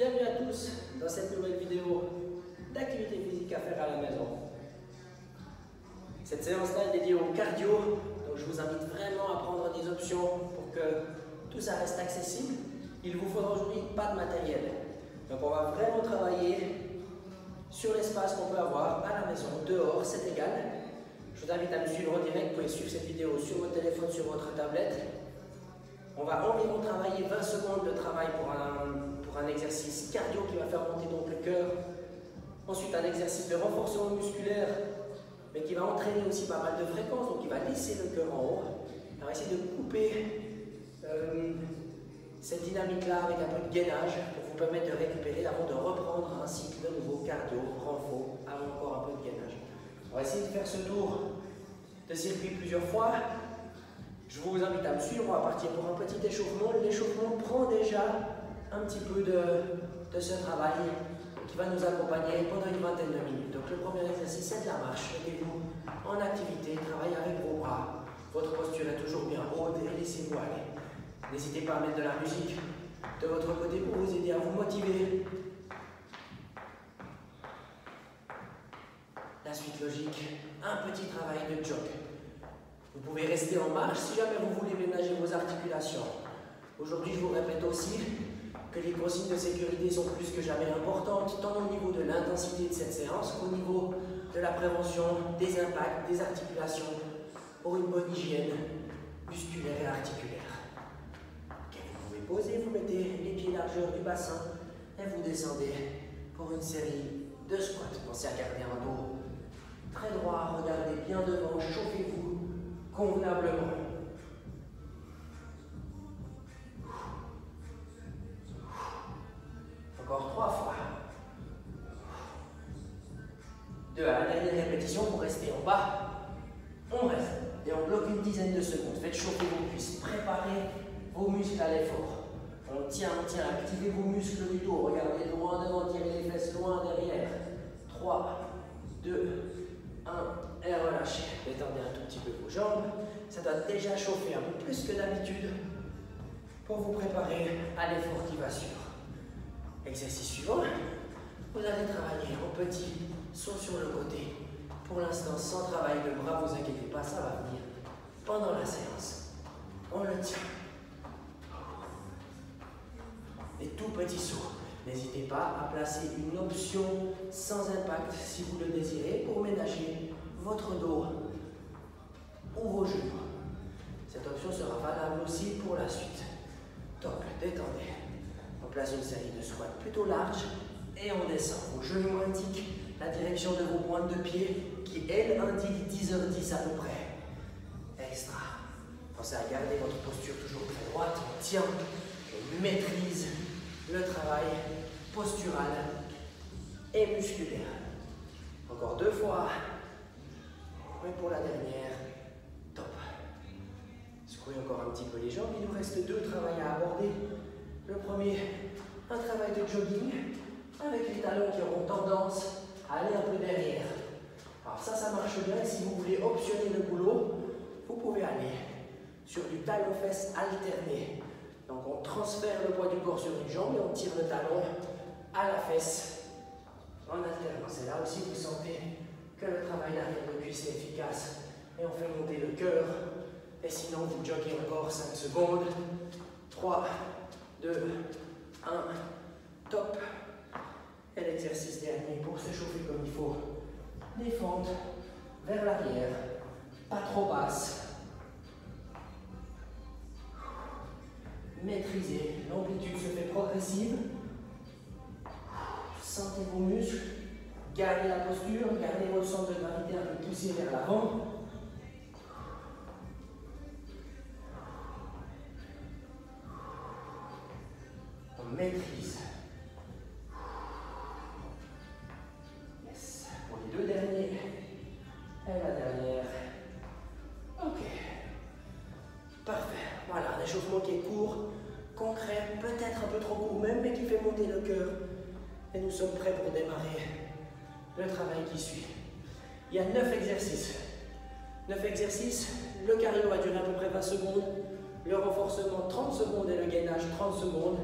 Bienvenue à tous dans cette nouvelle vidéo d'activité physique à faire à la maison. Cette séance-là est dédiée au cardio, donc je vous invite vraiment à prendre des options pour que tout ça reste accessible. Il vous faudra aujourd'hui pas de matériel. Donc on va vraiment travailler sur l'espace qu'on peut avoir à la maison, dehors, c'est égal. Je vous invite à me suivre en direct, vous pouvez suivre cette vidéo sur votre téléphone, sur votre tablette. On va environ travailler 20 secondes de travail pour un exercice cardio qui va faire monter donc le cœur. Ensuite un exercice de renforcement musculaire, mais qui va entraîner aussi pas mal de fréquences, donc qui va laisser le cœur en haut. On va essayer de couper cette dynamique-là avec un peu de gainage pour vous permettre de récupérer avant de reprendre un cycle de nouveau cardio, renfort, avec encore un peu de gainage. On va essayer de faire ce tour de circuit plusieurs fois. Je vous invite à me suivre, on va partir pour un petit échauffement. L'échauffement prend déjà un petit peu de ce travail qui va nous accompagner pendant une vingtaine de minutes. Donc le premier exercice, c'est de la marche. Mettez-vous en activité, travaillez avec vos bras. Votre posture est toujours bien haute et laissez-vous aller. N'hésitez pas à mettre de la musique de votre côté pour vous aider à vous motiver. La suite logique, un petit travail de jog. Vous pouvez rester en marche si jamais vous voulez ménager vos articulations. Aujourd'hui, je vous répète aussi que les consignes de sécurité sont plus que jamais importantes, tant au niveau de l'intensité de cette séance qu'au niveau de la prévention des impacts, des articulations, pour une bonne hygiène musculaire et articulaire. Okay, vous pouvez poser, vous mettez les pieds largeur du bassin et vous descendez pour une série de squats. Pensez à garder un dos très droit, regardez bien devant, chauffez-vous convenablement. Encore 3 fois. 2 à la dernière répétition, vous restez en bas. On reste et on bloque une dizaine de secondes. Faites chauffer vos cuisses, préparez vos muscles à l'effort. On tient, activez vos muscles du dos. Regardez loin devant, tirez les fesses loin derrière. 3, 2, 1 et relâchez. Détendez un tout petit peu vos jambes. Ça doit déjà chauffer un peu plus que d'habitude pour vous préparer à l'effort qui va suivre. Exercice suivant, vous allez travailler en petit saut sur le côté. Pour l'instant, sans travail de bras, vous inquiétez pas, ça va venir pendant la séance. On le tient. Des tout petits sauts. N'hésitez pas à placer une option sans impact si vous le désirez pour ménager votre dos ou vos genoux. Cette option sera valable aussi pour la suite. Top, détendez. On place une série de squats plutôt larges et on descend. Vos genoux indiquent la direction de vos pointes de pied qui, elles, indiquent 10h10 à peu près. Extra. Pensez à garder votre posture toujours très droite. On tient, on maîtrise le travail postural et musculaire. Encore 2 fois. Et pour la dernière, top. Secouez encore un petit peu les jambes. Il nous reste 2 travails à aborder. Le premier, un travail de jogging avec les talons qui auront tendance à aller un peu derrière. Alors ça marche bien. Si vous voulez optionner le boulot, vous pouvez aller sur du talon-fesse alterné. Donc on transfère le poids du corps sur une jambe et on tire le talon à la fesse en alternance. Et là aussi vous sentez que le travail d'arrière de cuisse est efficace et on fait monter le cœur. Et sinon vous joguez encore 5 secondes. 3, 2, 1, top. Et l'exercice dernier pour se chauffer comme il faut. Les fentes vers l'arrière, pas trop basse. Maîtrisez, l'amplitude se fait progressive. Sentez vos muscles, gardez la posture, gardez votre centre de gravité un peu poussé vers l'avant. On maîtrise. Yes. Pour les 2 derniers. Et la dernière. Ok. Parfait. Voilà, un échauffement qui est court, concret, peut-être un peu trop court même, mais qui fait monter le cœur. Et nous sommes prêts pour démarrer le travail qui suit. Il y a 9 exercices. 9 exercices. Le cardio va durer à peu près 20 secondes. Le renforcement 30 secondes et le gainage 30 secondes.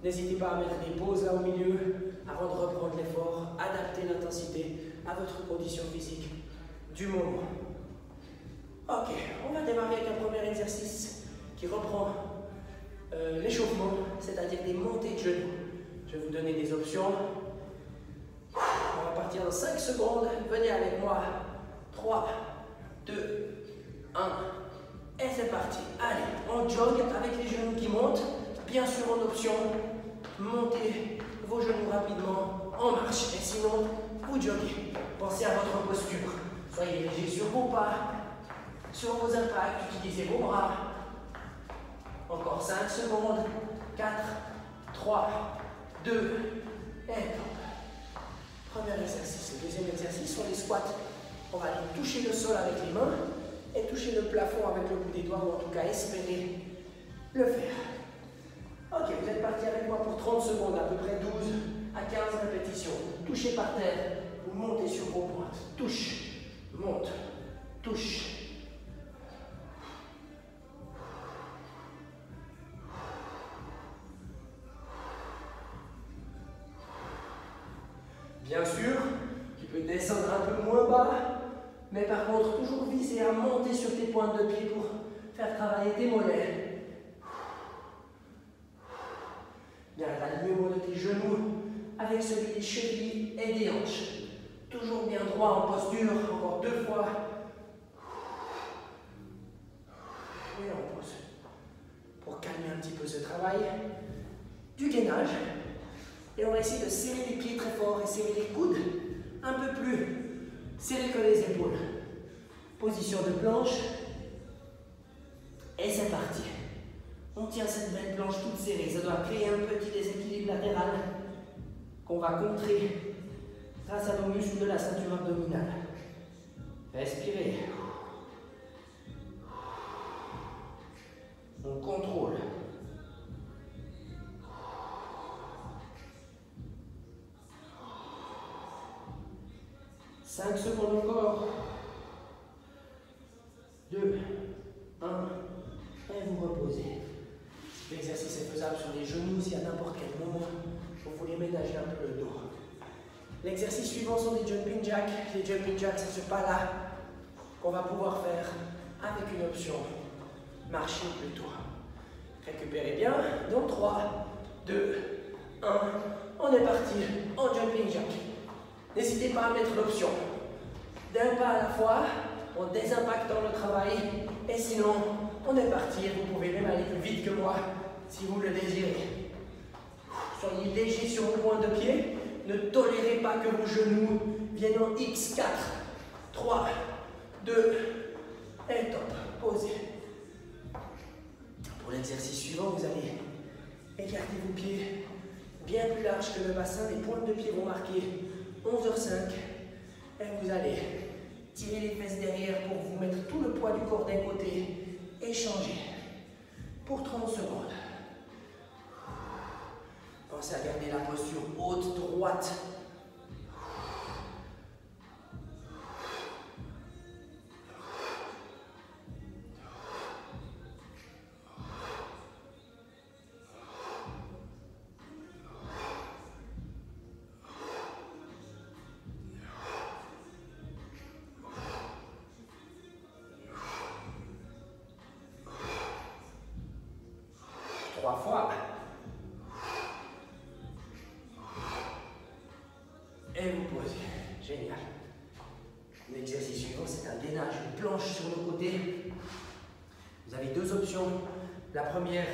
N'hésitez pas à mettre des pauses là au milieu avant de reprendre l'effort. Adaptez l'intensité à votre condition physique du moment. Ok, on va démarrer avec un premier exercice qui reprend l'échauffement, c'est-à-dire des montées de genoux. Je vais vous donner des options. On va partir dans 5 secondes. Venez avec moi. 3, 2, 1. Et c'est parti. Allez, on jogue avec les genoux qui montent. Bien sûr, en option, montez vos genoux rapidement en marche. Et sinon, vous joguez. Pensez à votre posture. Soyez léger sur vos pas, sur vos impacts. Utilisez vos bras. Encore 5 secondes. 4, 3, 2, et top. Premier exercice. Le deuxième exercice sont les squats. On va aller toucher le sol avec les mains et toucher le plafond avec le bout des doigts, ou en tout cas espérer le faire. Ok, vous êtes parti avec moi pour 30 secondes, à peu près 12 à 15 répétitions. Touchez par terre, vous montez sur vos pointes. Touche, monte, touche. Bien sûr, tu peux descendre un peu moins bas, mais par contre, toujours viser à monter sur tes pointes de pied pour faire travailler tes mollets. Bien, l'alignement de tes genoux avec celui des chevilles et des hanches. Toujours bien droit en posture, encore 2 fois. Et on pose. Pour calmer un petit peu ce travail, du gainage. Et on va essayer de serrer les pieds très fort et serrer les coudes un peu plus serrés que les épaules. Position de planche. Et c'est parti. On tient cette belle planche toute serrée. Ça doit créer un petit déséquilibre latéral qu'on va contrer grâce à nos muscles de la ceinture abdominale. Respirez. On contrôle. 5 secondes encore. 2, 1, et vous reposez. L'exercice est faisable sur les genoux si à n'importe quel moment vous voulez ménager un peu le dos. L'exercice suivant sont des jumping jacks. Les jumping jacks, c'est ce pas-là qu'on va pouvoir faire avec une option marcher plutôt. Récupérez bien. Donc 3, 2, 1. On est parti en jumping jack. N'hésitez pas à mettre l'option d'un pas à la fois, on désimpacte dans le travail, et sinon, on est parti. Vous pouvez même aller plus vite que moi, si vous le désirez. Soyez léger sur vos points de pied, ne tolérez pas que vos genoux viennent en X4, 3, 2, et top, posez. Pour l'exercice suivant, vous allez écarter vos pieds bien plus larges que le bassin, les pointes de pied vont marquer 11h05. Et vous allez tirer les fesses derrière pour vous mettre tout le poids du corps d'un côté et changer pour 30 secondes. Pensez à garder la posture haute, droite. Fois. Et vous posez. Génial. L'exercice suivant, c'est un gainage, une planche sur le côté. Vous avez 2 options. La première,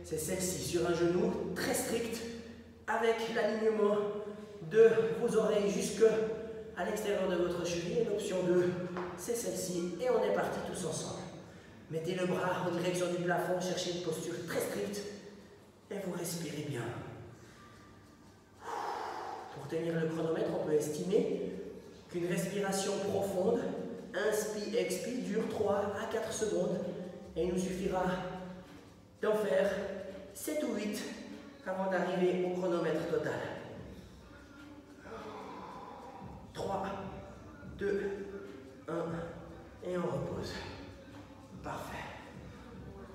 c'est celle-ci, sur un genou très strict, avec l'alignement de vos oreilles jusque à l'extérieur de votre cheville. Et l'option 2, c'est celle-ci. Et on est parti tous ensemble. Mettez le bras en direction du plafond, cherchez une posture très stricte. Et vous respirez bien. Pour tenir le chronomètre, on peut estimer qu'une respiration profonde, inspire, expire, dure 3 à 4 secondes. Et il nous suffira d'en faire 7 ou 8 avant d'arriver au chronomètre total. 3, 2, 1, et on repose. Parfait.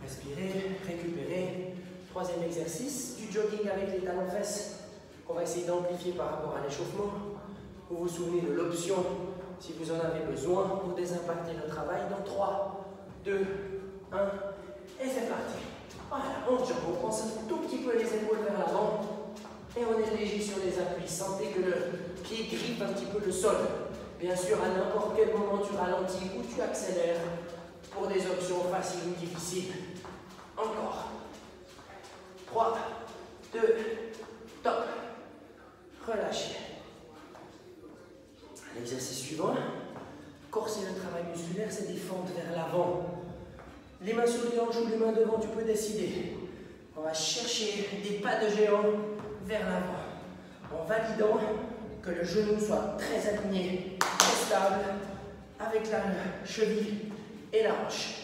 Respirez, récupérez. 3e troisième exercice, du jogging avec les talons-fesses, qu'on va essayer d'amplifier par rapport à l'échauffement. Vous vous souvenez de l'option, si vous en avez besoin, pour désimpacter le travail dans 3, 2, 1, et c'est parti. Voilà, on jump, on prend un tout petit peu les épaules vers l'avant, et on est léger sur les appuis. Sentez que le pied grippe un petit peu le sol. Bien sûr, à n'importe quel moment, tu ralentis ou tu accélères pour des options faciles ou difficiles. Encore. 3, 2, top. Relâchez. L'exercice suivant, corser le travail musculaire, c'est des fentes vers l'avant. Les mains sur les hanches ou les mains devant, tu peux décider. On va chercher des pas de géant vers l'avant, en validant que le genou soit très aligné, très stable, avec la cheville et la hanche.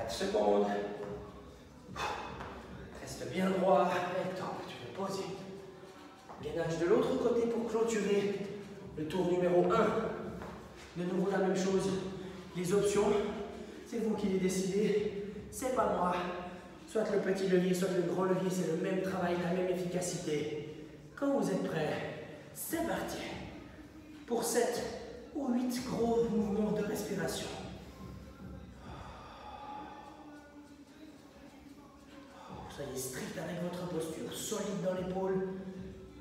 Secondes. Reste bien droit et top. Tu peux poser. Gainage de l'autre côté pour clôturer le tour numéro 1. De nouveau la même chose. Les options, c'est vous qui les décidez. C'est pas moi. Soit le petit levier, soit le grand levier, c'est le même travail, la même efficacité. Quand vous êtes prêts, c'est parti. Pour 7 ou 8 gros mouvements de respiration. Soyez strict avec votre posture, solide dans l'épaule.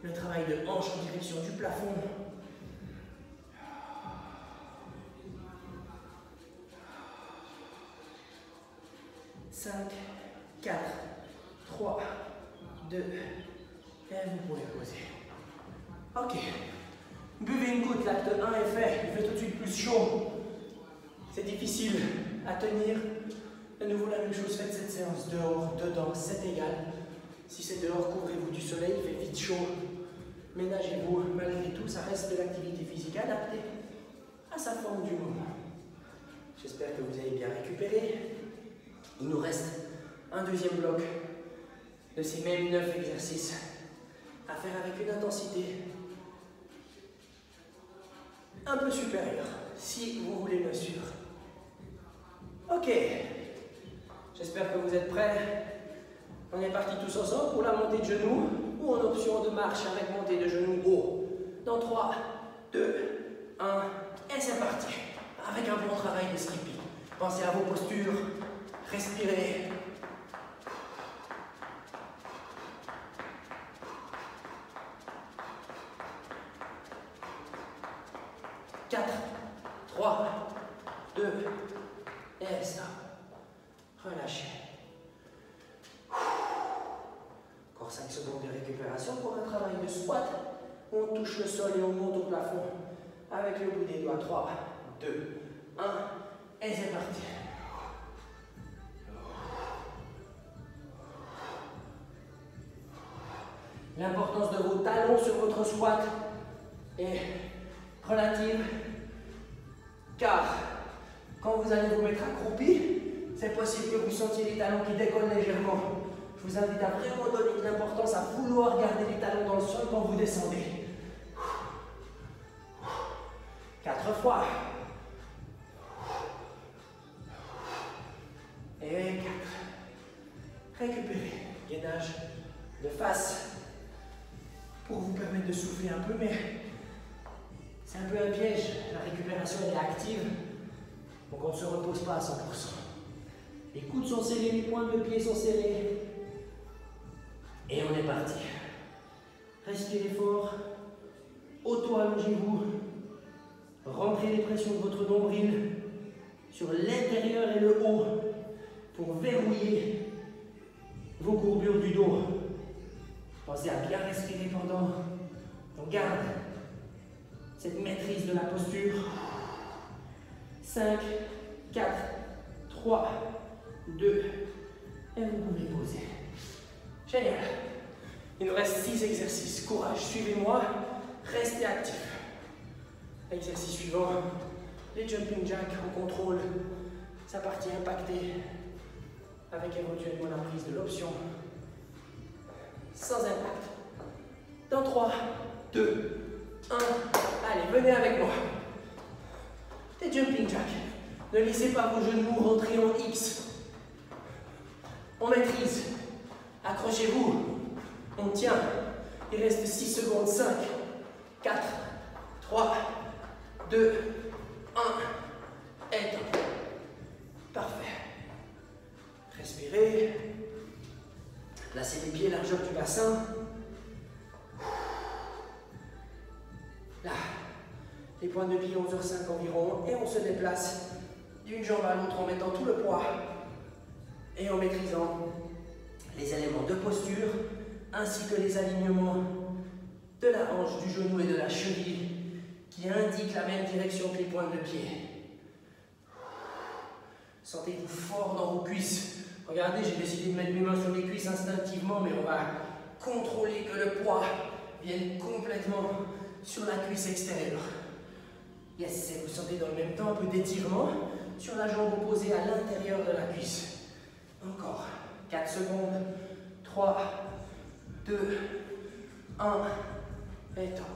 Le travail de hanche en direction du plafond. Cinq, 4, 3, 2, et vous pouvez poser. Ok. Buvez une goutte, l'acte 1 est fait. Il fait tout de suite plus chaud. C'est difficile à tenir. De nouveau la même chose, faites cette séance dehors, dedans, c'est égal. Si c'est dehors, couvrez-vous du soleil, il fait vite chaud. Ménagez-vous, malgré tout, ça reste de l'activité physique adaptée à sa forme du moment. J'espère que vous avez bien récupéré. Il nous reste un deuxième bloc de ces mêmes 9 exercices à faire avec une intensité un peu supérieure, si vous voulez bien sûr. Ok. J'espère que vous êtes prêts. On est partis tous ensemble pour la montée de genoux ou en option de marche avec montée de genoux haut. Dans 3, 2, 1 et c'est parti. Avec un bon travail de stripping. Pensez à vos postures. Respirez. Quatre, 3, 2 et stop. Relâchez. Encore 5 secondes de récupération pour un travail de squat. On touche le sol et on monte au plafond avec le bout des doigts. 3, 2, 1 et c'est parti. L'importance de vos talons sur votre squat est relative, car quand vous allez vous mettre accroupi, c'est possible que vous sentiez les talons qui décollent légèrement. Je vous invite à vraiment donner de l'importance à vouloir garder les talons dans le sol quand vous descendez. 4 fois. Et 4. Récupérez. Gainage de face pour vous permettre de souffler un peu, mais c'est un peu un piège. La récupération elle est active, donc on ne se repose pas à 100%. Les coudes sont serrés, les pointes de pied sont serrées. Et on est parti. Respirez fort. Auto-allongez-vous. Rentrez les pressions de votre nombril sur l'intérieur et le haut pour verrouiller vos courbures du dos. Pensez à bien respirer pendant. On garde cette maîtrise de la posture. 5, 4, 3, 2, et vous pouvez poser. Génial. Il nous reste 6 exercices. Courage, suivez-moi. Restez actifs. Exercice suivant, les jumping jacks au contrôle. Sa partie impactée. avec éventuellement la prise de l'option sans impact. Dans 3, 2, 1, allez, venez avec moi. Des jumping jacks. Ne laissez pas vos genoux rentrer en X. On maîtrise. Accrochez-vous. On tient. Il reste 6 secondes. 5, 4, 3, 2, 1. Et top. Parfait. Respirez. Placez les pieds largeur du bassin. Là. Les pointes de pied 11h05 environ. Et on se déplace d'une jambe à l'autre en mettant tout le poids. Et en maîtrisant les éléments de posture ainsi que les alignements de la hanche, du genou et de la cheville qui indiquent la même direction que les pointes de pied. Sentez-vous fort dans vos cuisses. Regardez, j'ai décidé de mettre mes mains sur les cuisses instinctivement, mais on va contrôler que le poids vienne complètement sur la cuisse extérieure. Yes, et vous sentez dans le même temps un peu d'étirement sur la jambe opposée à l'intérieur de la cuisse. Encore. 4 secondes. 3, 2, 1. Et top.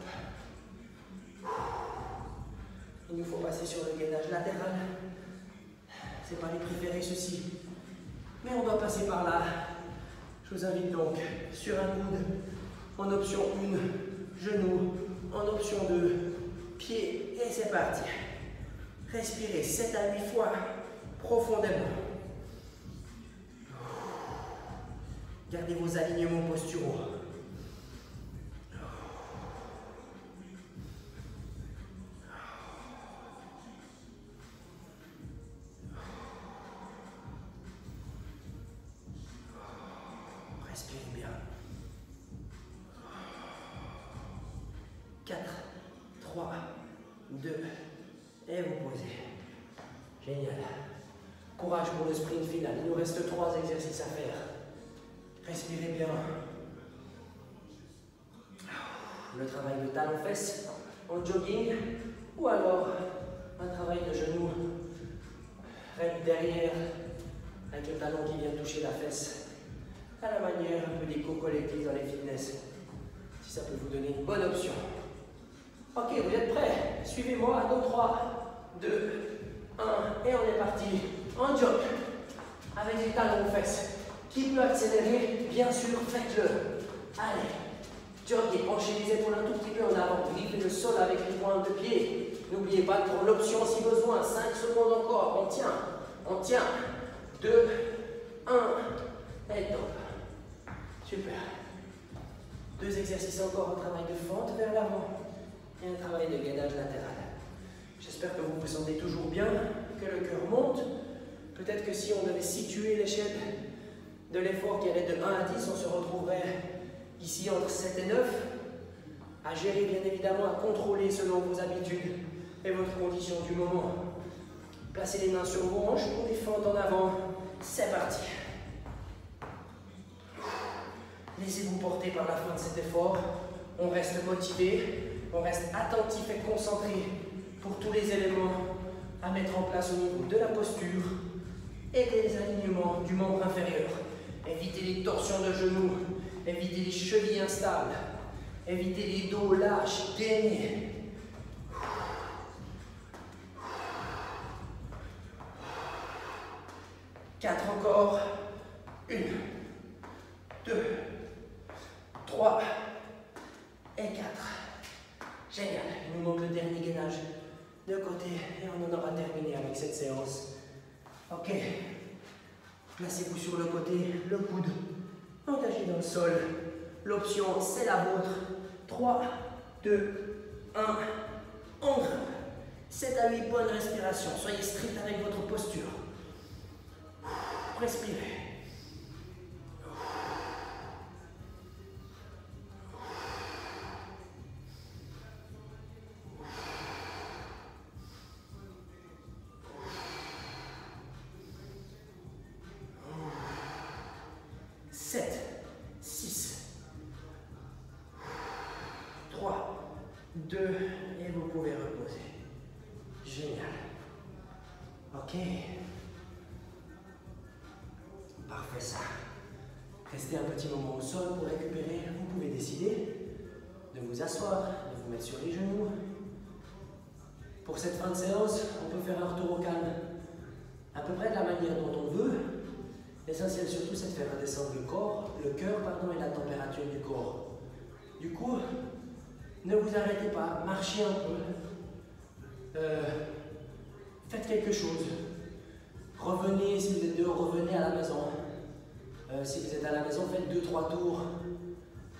Il nous faut passer sur le gainage latéral. C'est pas les préférés ceux-ci. Mais on doit passer par là. Je vous invite donc sur un coude en option 1, genou, en option 2, pied, et c'est parti. Respirez 7 à 8 fois profondément. Gardez vos alignements posturaux. Respirez bien. 4, 3, 2, et vous posez. Génial. Courage pour le sprint final. Il nous reste 3 exercices à faire. Respirez bien. Le travail de talons-fesses en jogging ou alors un travail de genou derrière avec le talon qui vient toucher la fesse à la manière un peu d'écho collectif dans les fitness, si ça peut vous donner une bonne option. Ok, vous êtes prêts? Suivez-moi dans 3, 2, 1 et on est parti en jog avec les talons aux fesses. Qui peut accélérer? Bien sûr, faites-le. Allez, joggez, penchez les épaules un tout petit peu en avant, grippez le sol avec les pointes de pied. N'oubliez pas de prendre l'option si besoin. 5 secondes encore, on tient. On tient. 2, 1, et top. Super. 2 exercices encore, un travail de fente vers l'avant et un travail de gainage latéral. J'espère que vous vous sentez toujours bien, que le cœur monte. Peut-être que si on devait situer l'échelle de l'effort qui allait de 1 à 10, on se retrouverait ici entre 7 et 9, à gérer bien évidemment, à contrôler selon vos habitudes et votre condition du moment. Placez les mains sur vos hanches pour des fentes en avant. C'est parti. Laissez-vous porter par la fin de cet effort. On reste motivé, on reste attentif et concentré pour tous les éléments à mettre en place au niveau de la posture et des alignements du membre inférieur. Évitez les torsions de genoux, évitez les chevilles instables, évitez les dos lâches, gainés. 4 encore. 1, 2, 3 et 4. Génial. Il nous manque le dernier gainage de côté et on en aura terminé avec cette séance. Ok. Placez-vous sur le côté, le coude engagé dans le sol. L'option, c'est la vôtre. 3, 2, 1. On grimpe. 7 à 8 points de respiration. Soyez strict avec votre posture. Respirez. Et vous pouvez reposer. Génial. Ok. Parfait ça. Restez un petit moment au sol pour récupérer. Vous pouvez décider de vous asseoir, de vous mettre sur les genoux. Pour cette fin de séance, on peut faire un retour au calme à peu près de la manière dont on veut. L'essentiel surtout, c'est de faire redescendre le cœur et la température du corps. Du coup, ne vous arrêtez pas, marchez un peu. Faites quelque chose. Revenez, si vous êtes dehors, revenez à la maison. Si vous êtes à la maison, faites 2-3 tours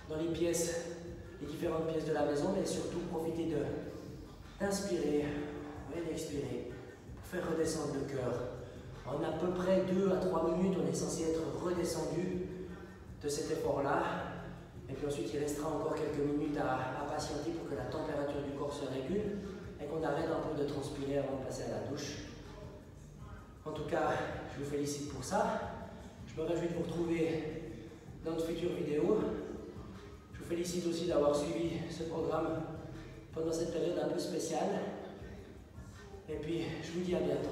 dans les pièces, les différentes pièces de la maison, mais surtout profitez d'inspirer et d'expirer pour faire redescendre le cœur. En à peu près 2 à 3 minutes, on est censé être redescendu de cet effort-là. Et puis ensuite, il restera encore quelques minutes à patienter pour que la température du corps se régule et qu'on arrête un peu de transpirer avant de passer à la douche. En tout cas, je vous félicite pour ça. Je me réjouis de vous retrouver dans de futures vidéos. Je vous félicite aussi d'avoir suivi ce programme pendant cette période un peu spéciale. Et puis, je vous dis à bientôt.